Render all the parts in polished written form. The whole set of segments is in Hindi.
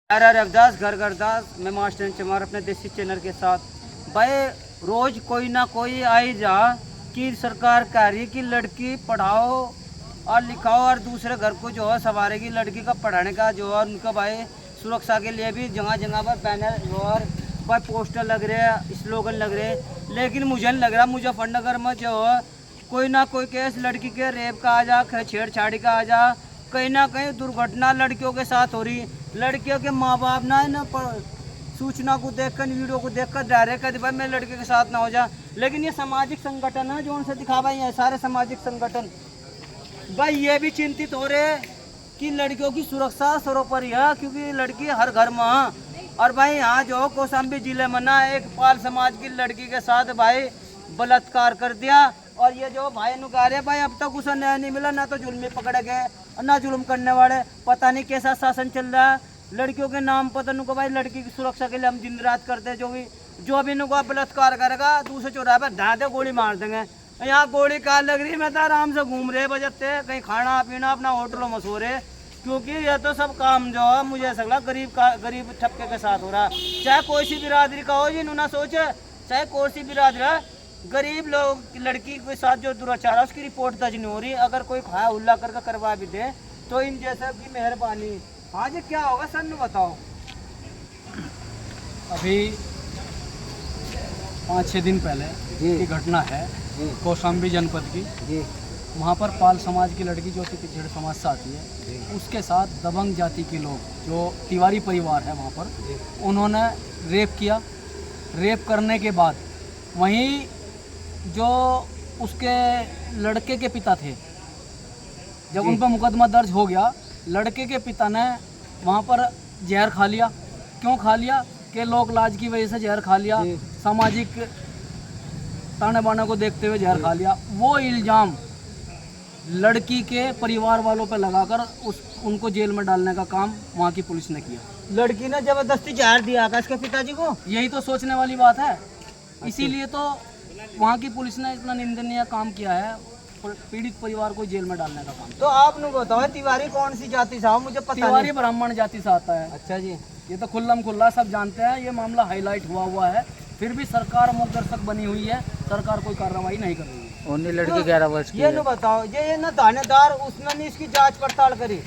रविदास घर घरदास मैं मास्टर चमार अपने देसी चैनल के साथ। भाई रोज कोई ना कोई आई जा कि सरकार कह रही कि लड़की पढ़ाओ और लिखाओ और दूसरे घर को जो है सवारेगी। लड़की का पढ़ाने का जो है उनका भाई सुरक्षा के लिए भी जगह जगह पर बैनर और भाई पोस्टर लग रहे हैं, स्लोगन लग रहे हैं। लेकिन मुझे नहीं लग रहा मुजफ्फरनगर में जो है कोई ना कोई केस लड़की के रेप का आ जा, छेड़छाड़ी का आ जा, कहीं ना कहीं दुर्घटना लड़कियों के साथ हो रही। लड़कियों के माँ बाप ना सूचना को देखकर वीडियो को देखकर डायरेक्ट कर भाई मेरे लड़के के साथ ना हो जा। लेकिन ये सामाजिक संगठन है जो उनसे दिखा भाई है सारे सामाजिक संगठन भाई ये भी चिंतित हो रहे कि लड़कियों की सुरक्षा सर्वोपरि है, क्योंकि लड़की हर घर में है। और भाई यहाँ जो कौशाम्बी जिले में ना एक पाल समाज की लड़की के साथ भाई बलात्कार कर दिया। और ये जो भाई नुकार है भाई अब तक उसे न्याय नहीं मिला, ना तो जुल्मी पकड़े गए और ना जुल्म करने वाले। पता नहीं कैसा शासन चल रहा है लड़कियों के नाम पर। तो भाई लड़की की सुरक्षा के लिए हम दिन रात करते हैं। जो भी इनको बलात्कार करेगा दूसरे चौराहे पर धा दे गोली मार देंगे। यहाँ गोली कार लग रही, मैं तो आराम से घूम रहे बजते कहीं खाना पीना अपना होटलों में सो रहे, क्योंकि ये तो सब काम जो है मुझे ऐसा लगा गरीब ठपके के साथ हो रहा है। चाहे कोई सी बिरादरी का हो जिन्होंने सोचे, चाहे कोई सी बिरादरी, गरीब लोग लड़की के साथ जो दुराचार है उसकी रिपोर्ट दर्ज नहीं हो रही। अगर कोई खाया उल्ला करके करवा भी दे तो इन जैसा की मेहरबानी। हाँ जी क्या होगा सर बताओ। अभी 5-6 दिन पहले की घटना है कौशाम्बी जनपद की। वहाँ पर पाल समाज की लड़की जो पिछड़े समाज से आती है उसके साथ दबंग जाति के लोग जो तिवारी परिवार है वहाँ पर उन्होंने रेप किया। रेप करने के बाद वहीं जो उसके लड़के के पिता थे, जब उन पर मुकदमा दर्ज हो गया, लड़के के पिता ने वहाँ पर जहर खा लिया। क्यों खा लिया? कि लोक लाज की वजह से जहर खा लिया, सामाजिक ताने बाने को देखते हुए जहर खा लिया। वो इल्ज़ाम लड़की के परिवार वालों पर लगाकर उनको जेल में डालने का काम वहाँ की पुलिस ने किया। लड़की ने जबरदस्ती जहर दिया इसके पिताजी को। यही तो सोचने वाली बात है। इसीलिए तो वहाँ की पुलिस ने इतना निंदनीय काम किया है, पीड़ित परिवार को जेल में डालने का काम। तो आप नु बताओ तिवारी कौन सी जाति से? मुझे पता नहीं। तिवारी ब्राह्मण जाति से आता है। अच्छा जी, ये तो खुल्लम खुल्ला सब जानते हैं। ये मामला हाईलाइट हुआ है, फिर भी सरकार मूक दर्शक बनी हुई है। सरकार कोई कार्रवाई नहीं कर रही है। उन्हीं लड़की 11 वर्ष की। ये नु बताओ ये ना थानेदार उसने नहीं इसकी जांच पड़ताल करी।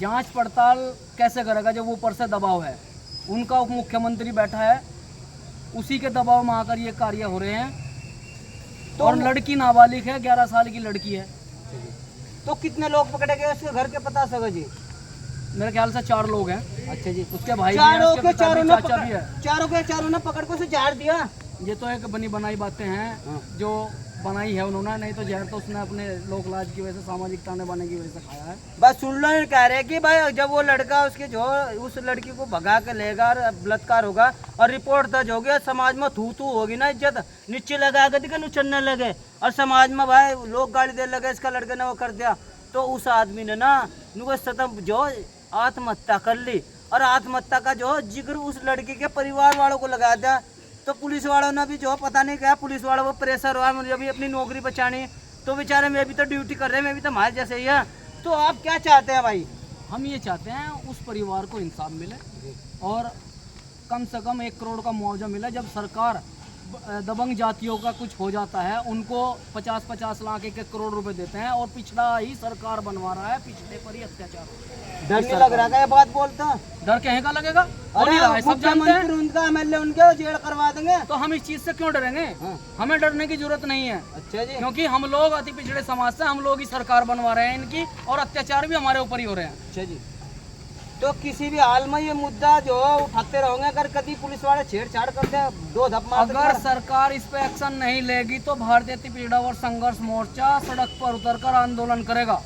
जांच पड़ताल कैसे करेगा जब ऊपर से दबाव है? उनका उप मुख्यमंत्री बैठा है, उसी के दबाव में आकर ये कार्य हो रहे हैं। तो और लड़की नाबालिग है, 11 साल की लड़की है। तो कितने लोग पकड़े गए उसके घर के पता सको जी? मेरे ख्याल से 4 लोग हैं। अच्छा जी, उसके भाई चारों भी हैं, चाचा भी है। चारों ने पकड़ को से जहर दिया। ये तो एक बनी बनाई बातें हैं जो बनाई है उन्होंने, नहीं तो जहर तो उसने अपने लोकलाज की वजह से, सामाजिक ताने बाने की वजह से खाया है। बस सुन लो, कह रहे कि भाई जब वो लड़का उसके जो उस लड़की को भगा के लेगा और बलात्कार होगा और रिपोर्ट दर्ज होगी, समाज में थू थू होगी ना, इज्जत नीचे लगा के नुचलने लगे और समाज में भाई लोग गाली दे लगे इसका लड़के ने वो कर दिया, तो उस आदमी ने ना सतम जो आत्महत्या कर ली। और आत्महत्या का जो जिक्र उस लड़की के परिवार वालों को लगा दिया। तो पुलिस वालों ने भी जो पता नहीं क्या, पुलिस वालों को प्रेशर हुआ मुझे भी अपनी नौकरी बचानी, तो बेचारे मैं भी तो ड्यूटी कर रहे हैं, मैं भी तो हमारे जैसे ही है। तो आप क्या चाहते हैं भाई? हम ये चाहते हैं उस परिवार को इंसाफ मिले और कम से कम 1 करोड़ का मुआवजा मिले। जब सरकार दबंग जातियों का कुछ हो जाता है उनको 50-50 लाख 1-1 करोड़ रुपए देते हैं, और पिछड़ा ही सरकार बनवा रहा है, पिछड़े पर ही अत्याचार। डर नहीं लग रहा ये बात बोलता? डर कहीं का लगेगा? अरे सब जानते हैं उनका एमएलए उनके जेल करवा देंगे, तो हम इस चीज से क्यों डरेंगे? हमें डरने की जरूरत नहीं है। अच्छा जी, क्योंकि हम लोग अति पिछड़े समाज से, हम लोग ही सरकार बनवा रहे हैं इनकी, और अत्याचार भी हमारे ऊपर ही हो रहे हैं। अच्छा जी, तो किसी भी हाल में ये मुद्दा जो उठाते रहोगे? अगर कभी पुलिस वाले छेड़छाड़ करते हैं, 2 धप मारते, अगर सरकार इस पे एक्शन नहीं लेगी तो भारतीय अति पिछड़ा वर्ग संघर्ष मोर्चा सड़क पर उतरकर आंदोलन करेगा।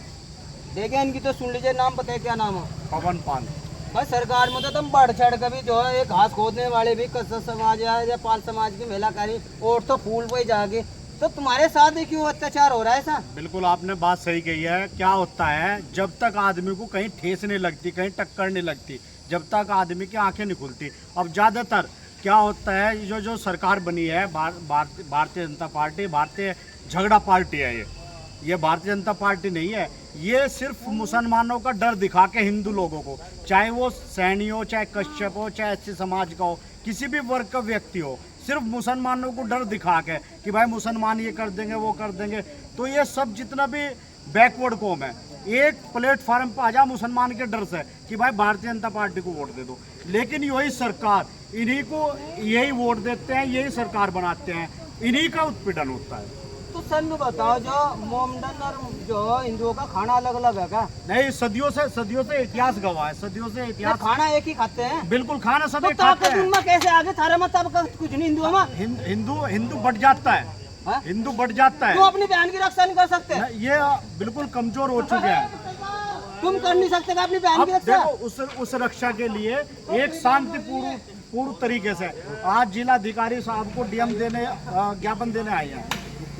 देखिए इनकी तो सुन लीजिए, नाम बताए क्या नाम है? पवन पाल। भाई सरकार में तो तुम बढ़ चढ़ कभी जो है एक घास खोदने वाले भी कसर समाज है या पाल समाज की महिलाकारी और तो फूल पे जाके, तो तुम्हारे साथ ही क्यों अत्याचार हो रहा है ऐसा? बिल्कुल आपने बात सही कही है। क्या होता है जब तक आदमी को कहीं ठेस नहीं लगती, कहीं टक्कर नहीं लगती, जब तक आदमी की आंखें नहीं खुलती। अब ज़्यादातर क्या होता है, जो सरकार बनी है भारतीय जनता पार्टी, भारतीय झगड़ा पार्टी है ये, ये भारतीय जनता पार्टी नहीं है। ये सिर्फ मुसलमानों का डर दिखा के हिंदू लोगों को, चाहे वो सैनी हो, चाहे कश्यप हो, चाहे एससी समाज का हो, किसी भी वर्ग का व्यक्ति हो, सिर्फ मुसलमानों को डर दिखा के कि भाई मुसलमान ये कर देंगे वो कर देंगे। तो ये सब जितना भी बैकवर्ड कौम है एक प्लेटफार्म पर आ जा मुसलमान के डर से कि भाई भारतीय जनता पार्टी को वोट दे दो। लेकिन यही सरकार इन्हीं को यही वोट देते हैं, यही सरकार बनाते हैं, इन्हीं का उत्पीड़न होता है। तो सर बताओ, जो मोमडन और जो हिंदुओं का खाना अलग अलग है क्या? नहीं, सदियों से इतिहास गवाह है, सदियों से इतिहास। खाना एक ही खाते हैं? बिल्कुल, खाना सब तो एक खाते हैं। उनमें कैसे आगे थारे में तब कुछ नहीं हिंदुओं में हिंदू बढ़ जाता है, हिंदू बढ़ जाता है। तुम अपनी बहन की रक्षा नहीं कर सकते? ये बिल्कुल कमजोर हो चुके हैं। तुम कर नहीं सकते अपनी बहन की रक्षा? देखो, उस रक्षा के लिए एक शांतिपूर्ण तरीके से आज जिलाधिकारी साहब को डीएम देने ज्ञापन देने आए हैं।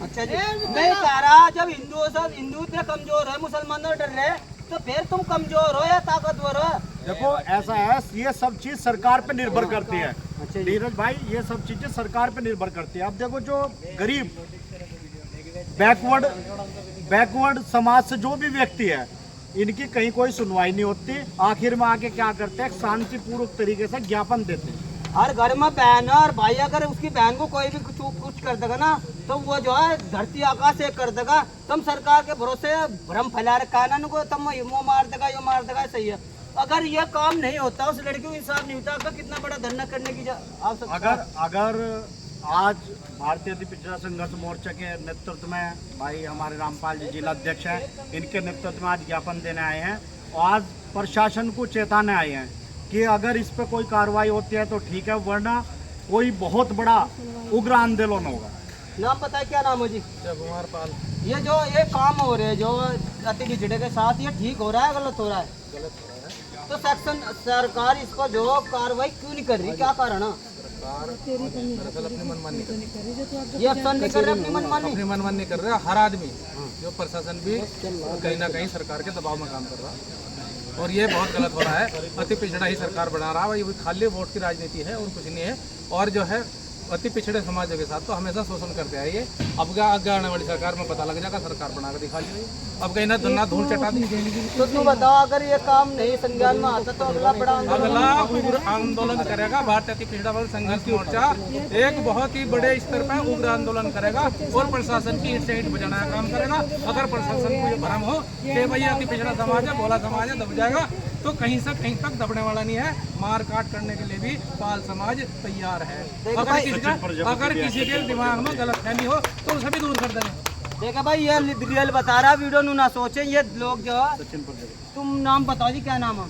अच्छा जी, मैं कह रहा जब हिंदू इतने कमजोर है, मुसलमानों डर रहे, तो फिर तुम कमजोर हो या ताकतवर हो? देखो ऐसा है, ये सब चीज सरकार पे निर्भर करती है। अच्छा नीरज भाई, ये सब चीजें सरकार पे निर्भर करती है। अब देखो, जो गरीब बैकवर्ड समाज से जो भी व्यक्ति है, इनकी कहीं कोई सुनवाई नहीं होती। आखिर में आके क्या करते हैं, शांतिपूर्वक तरीके से ज्ञापन देते हैं। हर घर में बहन और भाई, अगर उसकी बहन को कोई भी कुछ कर देगा ना, तो वो जो है धरती आकाश एक कर देगा। तुम सरकार के भरोसे भ्रम फैला रखा है ना, तुम वो मार देगा, यो मार देगा, सही है। अगर ये काम नहीं होता, उस लड़की को इंसाफ नहीं होता, तो कितना बड़ा धरना करने की आवश्यकता? अगर आज भारतीय अति पिछड़ा संघर्ष मोर्चा के नेतृत्व में भाई हमारे रामपाल जी जिला अध्यक्ष हैं, इनके नेतृत्व में आज ज्ञापन देने आए हैं और आज प्रशासन को चेताने आए हैं कि अगर इस पर कोई कार्रवाई होती है तो ठीक है, वरना कोई बहुत बड़ा उग्र आंदोलन होगा। नाम पता है, क्या नाम है जी? कुमार पाल। ये काम हो रहे हैं जो अति पिछड़े के साथ, ये ठीक हो रहा है, गलत हो रहा है? गलत हो रहा है। तो सेक्शन सरकार इस पर जो कार्रवाई क्यों नहीं कर रही, क्या कारण है? दरअसल अपनी मनमानी कर रही ये अफसर नहीं कर रहे अपनी मनमानी? अपनी मनमानी कर रहा है हर आदमी। जो प्रशासन भी कहीं ना कहीं सरकार के दबाव में काम कर रहा है और ये बहुत गलत हो रहा है। अति पिछड़ा ही सरकार बना रहा है, ये खाली वोट की राजनीति है और कुछ नहीं है। और जो है अति पिछड़े समाजों के साथ तो हमेशा शोषण करते आए। अब आगे आने वाली सरकार में पता लग जाएगा, सरकार बना कर दिखा दी। अब कहीं ना धूल चटा दी। तो तुम बताओ, अगर ये काम नहीं संज्ञान में आता तो अगला बड़ा उग्र आंदोलन करेगा भारतीय अति पिछड़ा वर्ग संघर्ष मोर्चा। एक बहुत ही बड़े स्तर पर उग्र आंदोलन करेगा और प्रशासन की ईंट से ईंट बजाना का काम करेगा। अगर प्रशासन को ये भ्रम हो कि भाई अति पिछड़ा समाज है, भोला समाज है, दब जाएगा, तो कहीं से कहीं तक दबने वाला नहीं है। मार काट करने के लिए भी पाल समाज तैयार है। अगर किसी के दिमाग में गलतफहमी हो तो उसे भी दूर कर देंगे। देखा भाई, ये रियल बता रहा, वीडियो नु ना सोचे ये लोग जो है। तुम नाम बताओ जी, क्या नाम है?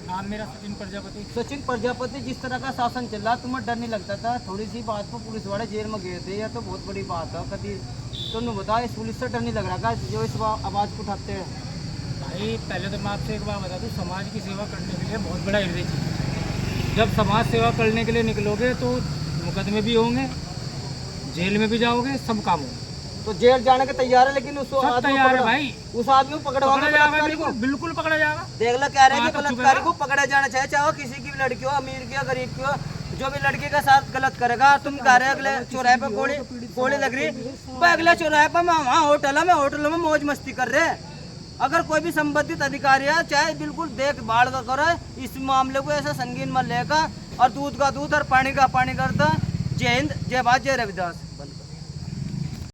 नाम मेरा सचिन प्रजापति। सचिन प्रजापति, जिस तरह का शासन चल रहा, तुम्हें डर नहीं लगता था? थोड़ी सी बात पर पुलिस वाले जेल में गए थे, या तो बहुत बड़ी बात है कभी। तुम बताओ, इस पुलिस से डर नहीं लग रहा का जो इस आवाज़ को उठाते हैं? भाई पहले तो मैं आपसे एक बात बता दूँ, समाज की सेवा करने के लिए बहुत बड़ा हृदय चाहिए। जब समाज सेवा करने के लिए निकलोगे तो मुकदमे भी होंगे, जेल में भी जाओगे, सब काम होंगे। तो जेल जाने के तैयार है, लेकिन उस तैयार है भाई, उस आदमी को पकड़ा बिल्कुल पकड़ा जाएगा। देख लो, कह रहे हैं कि बलात्कारी को पकड़ा जाना चाहिए, चाहे वो किसी की भी लड़की हो, अमीर की हो, गरीब की हो। जो भी लड़के के साथ गलत करेगा, तुम कह रहे अगले चौराहे पे गोली लग रही, अगले चौराहे पर वहाँ होटलों में मौज मस्ती कर रहे हैं। अगर कोई भी संबंधित अधिकारी है, चाहे बिल्कुल देखभाल का करे, इस मामले को ऐसा संगीन में लेकर और दूध का दूध और पानी का पानी करता। जय हिंद, जय भारत, जय रविदास।